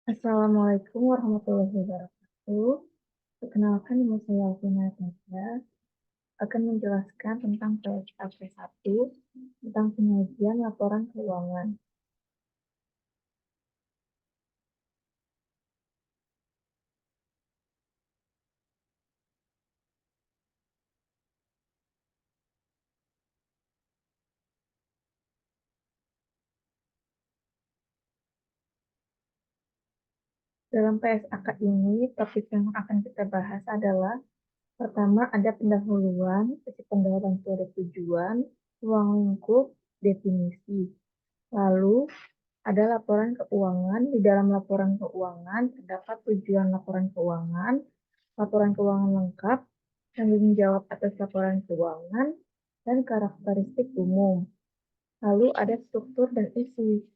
Assalamualaikum warahmatullahi wabarakatuh. Perkenalkan, nama saya Alvina Tasya akan menjelaskan tentang PSAP1 tentang penyajian laporan keuangan. Dalam PSAK ini, topik yang akan kita bahas adalah pertama ada pendahuluan, isi pendahuluan itu ada tujuan, ruang lingkup, definisi. Lalu ada laporan keuangan. Di dalam laporan keuangan terdapat tujuan laporan keuangan, laporan keuangan lengkap, tanggung jawab atas laporan keuangan, dan karakteristik umum. Lalu ada struktur dan isi.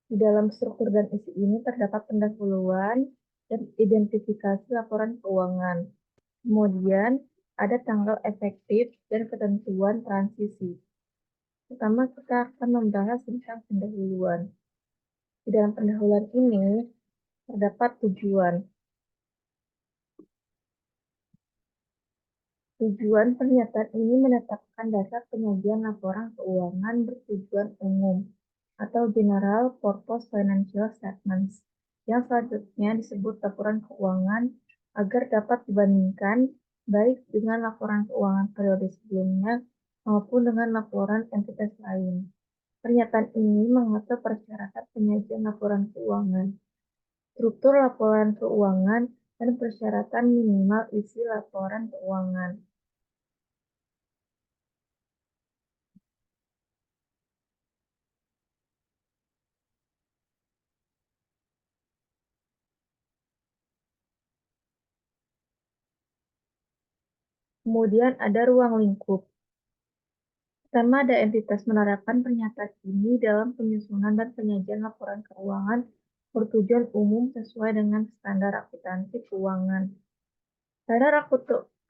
Di dalam struktur dan isi ini terdapat pendahuluan dan identifikasi laporan keuangan. Kemudian ada tanggal efektif dan ketentuan transisi. Pertama, kita akan membahas tentang pendahuluan. Di dalam pendahuluan ini terdapat tujuan. Tujuan pernyataan ini menetapkan dasar penyajian laporan keuangan bertujuan umum atau General Purpose Financial Statements, yang selanjutnya disebut laporan keuangan agar dapat dibandingkan baik dengan laporan keuangan periode sebelumnya maupun dengan laporan entitas lain. Pernyataan ini mengatur persyaratan penyajian laporan keuangan, struktur laporan keuangan, dan persyaratan minimal isi laporan keuangan. Kemudian ada ruang lingkup. Pertama, ada entitas menerapkan pernyataan ini dalam penyusunan dan penyajian laporan keuangan bertujuan umum sesuai dengan standar akuntansi keuangan. Standar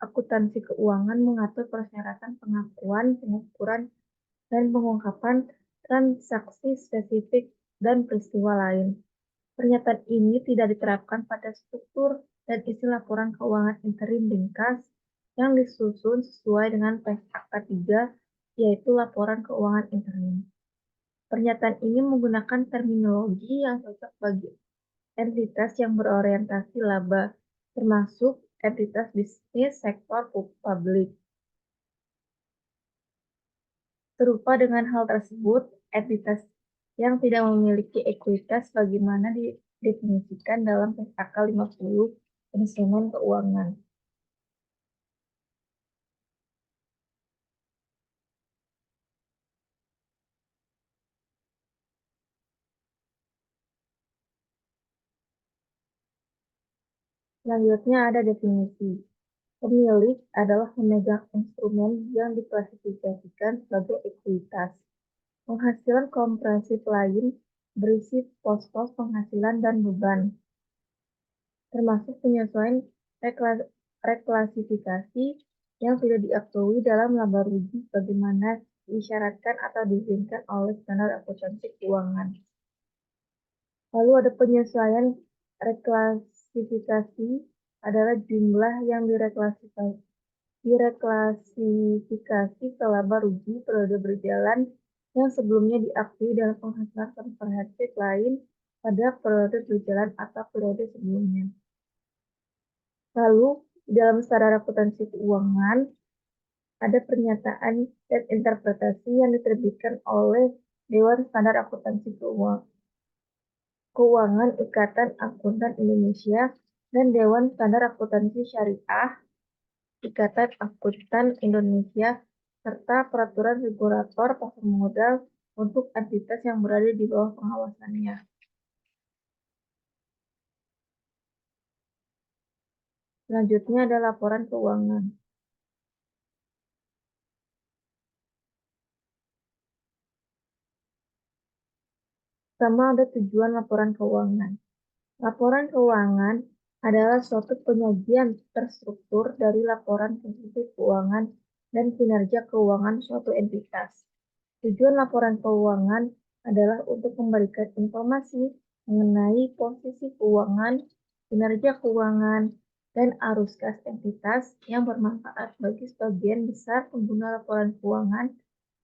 akuntansi keuangan mengatur persyaratan pengakuan, pengukuran, dan pengungkapan transaksi spesifik dan peristiwa lain. Pernyataan ini tidak diterapkan pada struktur dan isi laporan keuangan interim ringkas yang disusun sesuai dengan PSAK 3, yaitu laporan keuangan interim. Pernyataan ini menggunakan terminologi yang cocok bagi entitas yang berorientasi laba, termasuk entitas bisnis sektor publik. Serupa dengan hal tersebut, entitas yang tidak memiliki ekuitas bagaimana didefinisikan dalam PSAK 50 instrumen keuangan. Selanjutnya ada definisi. Pemilik adalah pemegang instrumen yang diklasifikasikan sebagai ekuitas. Penghasilan komprehensif lain berisi pos-pos penghasilan dan beban, termasuk penyesuaian reklasifikasi yang sudah diakui dalam laba rugi sebagaimana diisyaratkan atau diizinkan oleh standar akuntansi keuangan. Lalu ada penyesuaian reklasifikasi adalah jumlah yang direklasifikasi ke laba rugi periode berjalan yang sebelumnya diakui dalam penghasilan komprehensif lain pada periode berjalan atau periode sebelumnya. Lalu, di dalam standar akuntansi keuangan, ada pernyataan dan interpretasi yang diterbitkan oleh Dewan Standar Akuntansi Keuangan Ikatan Akuntan Indonesia dan Dewan Standar Akuntansi Syariah Ikatan Akuntan Indonesia serta peraturan regulator pasar modal untuk entitas yang berada di bawah pengawasannya. Selanjutnya ada laporan keuangan. Pertama ada tujuan laporan keuangan. Laporan keuangan adalah suatu penyajian terstruktur dari laporan posisi keuangan dan kinerja keuangan suatu entitas. Tujuan laporan keuangan adalah untuk memberikan informasi mengenai posisi keuangan, kinerja keuangan, dan arus kas entitas yang bermanfaat bagi sebagian besar pengguna laporan keuangan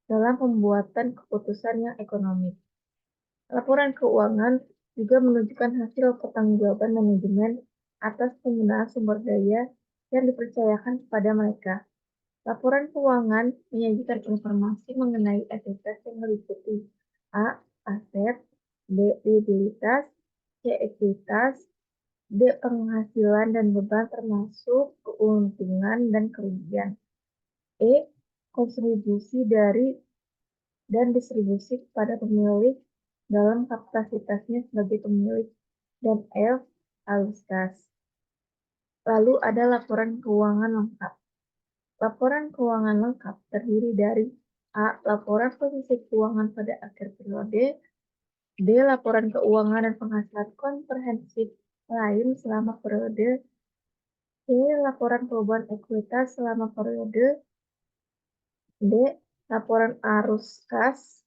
dalam pembuatan keputusan yang ekonomis. Laporan keuangan juga menunjukkan hasil pertanggungjawaban manajemen atas penggunaan sumber daya yang dipercayakan kepada mereka. Laporan keuangan menyajikan informasi mengenai entitas yang meliputi A. Aset, B. Liabilitas, C. Ekuitas, D. Penghasilan dan beban termasuk keuntungan dan kerugian, E. Kontribusi dari dan distribusi kepada pemilik dalam kapasitasnya sebagai pemilik, dan F. Arus kas. Lalu ada laporan keuangan lengkap. Laporan keuangan lengkap terdiri dari A. Laporan posisi keuangan pada akhir periode, B. Laporan keuangan dan penghasilan komprehensif lain selama periode, C. Laporan perubahan ekuitas selama periode, D. Laporan arus kas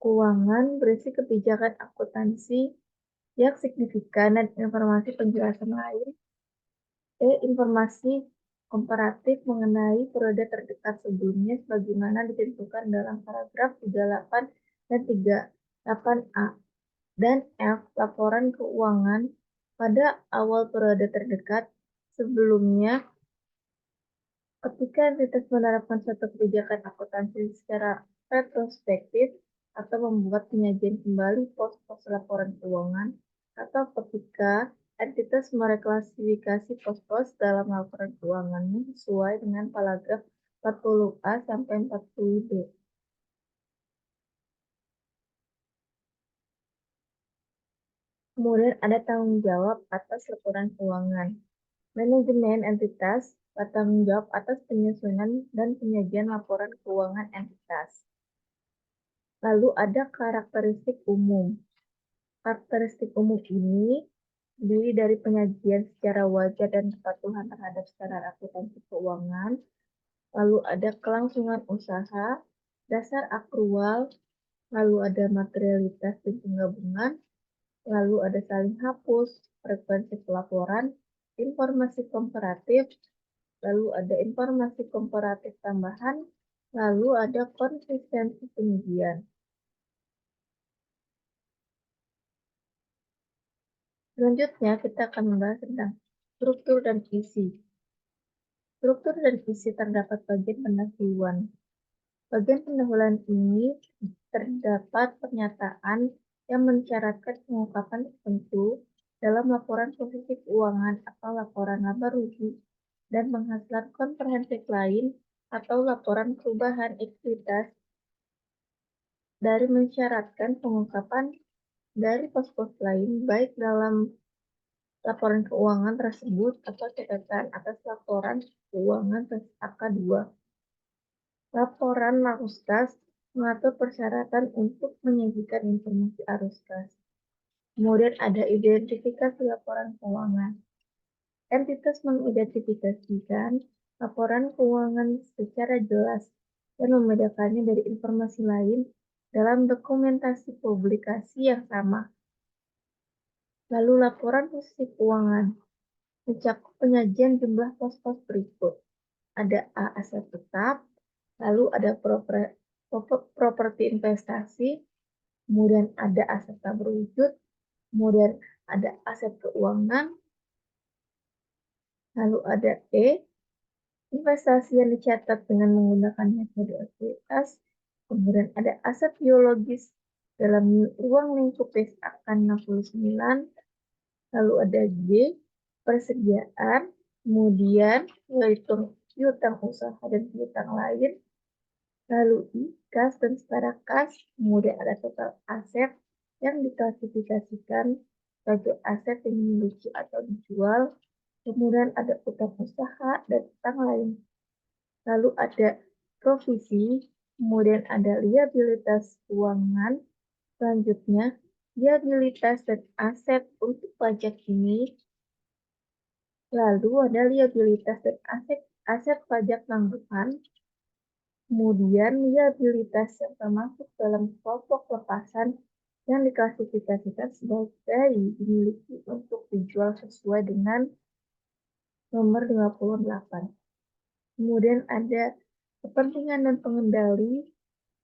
keuangan berisi kebijakan akuntansi yang signifikan dan informasi penjelasan lain, E. Informasi komparatif mengenai periode terdekat sebelumnya sebagaimana ditentukan dalam paragraf 38 dan 38A, dan F. Laporan keuangan pada awal periode terdekat sebelumnya ketika entitas menerapkan suatu kebijakan akuntansi secara retrospektif atau membuat penyajian kembali pos-pos laporan keuangan, atau ketika entitas mereklasifikasi pos-pos dalam laporan keuangannya sesuai dengan paragraf 40A sampai 40B. Kemudian ada tanggung jawab atas laporan keuangan. Manajemen entitas bertanggung jawab atas penyusunan dan penyajian laporan keuangan entitas. Lalu ada karakteristik umum. Karakteristik umum ini terdiri dari penyajian secara wajar dan kepatuhan terhadap standar akuntansi keuangan. Lalu ada kelangsungan usaha, dasar akrual, lalu ada materialitas dan penggabungan, lalu ada saling hapus, frekuensi pelaporan, informasi komparatif, lalu ada informasi komparatif tambahan, lalu ada konsistensi penyajian. Selanjutnya, kita akan membahas tentang struktur dan isi. Struktur dan isi terdapat bagian pendahuluan. Bagian pendahuluan ini terdapat pernyataan yang mensyaratkan pengungkapan tertentu dalam laporan posisi keuangan atau laporan laba rugi dan penghasilan komprehensif lain atau laporan perubahan ekuitas dari mensyaratkan pengungkapan dari pos-pos lain baik dalam laporan keuangan tersebut atau catatan atas laporan keuangan AK2. Laporan arus kas mengatur persyaratan untuk menyajikan informasi arus kas. Kemudian ada identifikasi laporan keuangan. Entitas mengidentifikasikan laporan keuangan secara jelas dan membedakannya dari informasi lain dalam dokumentasi publikasi yang sama. Lalu laporan posisi keuangan mencakup penyajian jumlah pos-pos berikut. Ada A. Aset tetap, lalu ada properti investasi, kemudian ada aset tak berwujud, kemudian ada aset keuangan, lalu ada E. Investasi yang dicatat dengan menggunakan metode ekuitas, kemudian ada aset biologis dalam ruang lingkup akan 69, lalu ada G. Persediaan, kemudian yaitu piutang usaha dan piutang lain, lalu I. Kas dan setara kas, kemudian ada total aset yang diklasifikasikan sebagai aset yang dimiliki atau dijual, kemudian ada utang usaha dan utang lain, lalu ada provisi, kemudian ada liabilitas keuangan, selanjutnya liabilitas dan aset untuk pajak ini, lalu ada liabilitas dan aset pajak tanggungan, kemudian liabilitas yang termasuk dalam kelompok lepasan yang diklasifikasikan sebagai dimiliki untuk dijual sesuai dengan nomor 58. Kemudian ada kepentingan dan pengendali,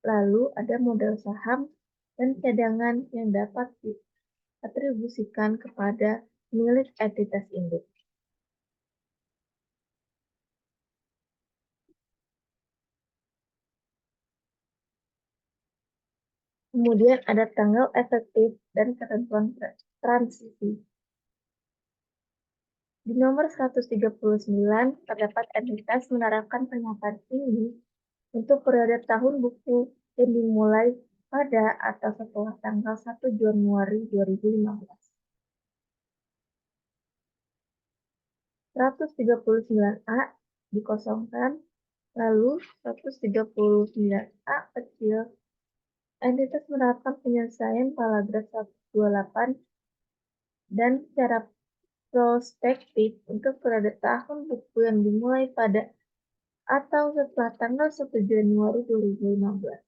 lalu ada modal saham dan cadangan yang dapat diatribusikan kepada milik entitas induk. Kemudian ada tanggal efektif dan ketentuan transisi. Di nomor 139 terdapat entitas menerapkan pernyataan ini untuk periode tahun buku yang dimulai pada atau setelah tanggal 1 Januari 2015. 139A dikosongkan, lalu 139A kecil. Entitas menerapkan penyelesaian paragraf 128 dan secara prospektif untuk periode tahun buku yang dimulai pada atau setelah tanggal 1 Januari 2015.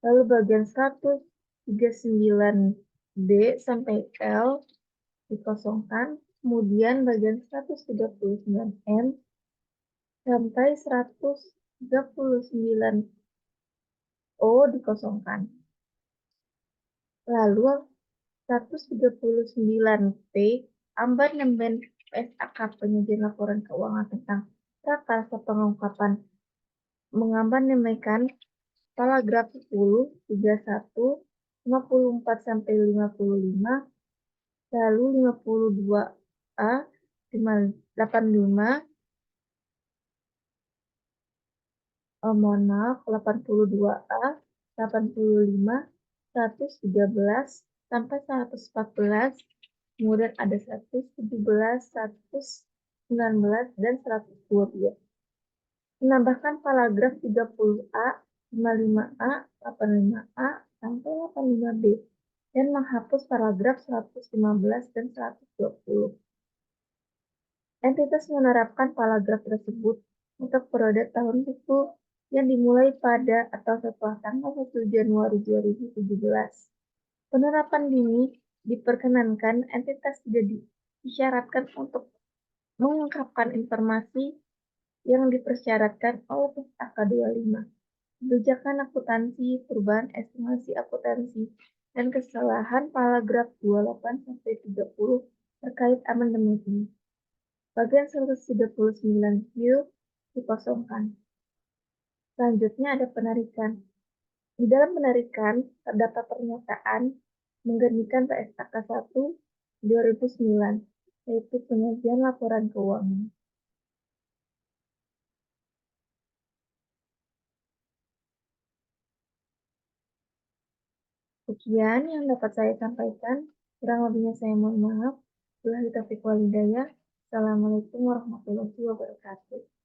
Lalu bagian 139B sampai L dikosongkan, kemudian bagian 139M sampai 139O dikosongkan. Lalu 139P amandemen PSAK penyajian laporan keuangan tentang prakarsa pengungkapan mengamandemenkan paragraf 10, 31, 54 sampai 55, lalu 52A, 85, mohon maaf, 82A, 85, 113, sampai 114, kemudian ada 117, 119, dan 122. Menambahkan paragraf 30A, 55A, 85A, sampai 85B, dan menghapus paragraf 115 dan 120. Entitas menerapkan paragraf tersebut untuk periode tahun buku yang dimulai pada atau setelah tanggal 1 Januari 2017. Penerapan ini diperkenankan entitas tidak disyaratkan untuk mengungkapkan informasi yang dipersyaratkan oleh PSAK 25. Kebijakan akuntansi, perubahan estimasi akuntansi, dan kesalahan paragraf 28-30 terkait amandemen ini. Bagian 139Q dikosongkan. Selanjutnya ada penarikan. Di dalam penarikan terdapat pernyataan menggantikan PSAK 1 2009, yaitu penyajian laporan keuangan. Sekian yang dapat saya sampaikan. Kurang lebihnya saya mohon maaf. Wabillahi taufiq wal hidayah. Assalamualaikum warahmatullahi wabarakatuh.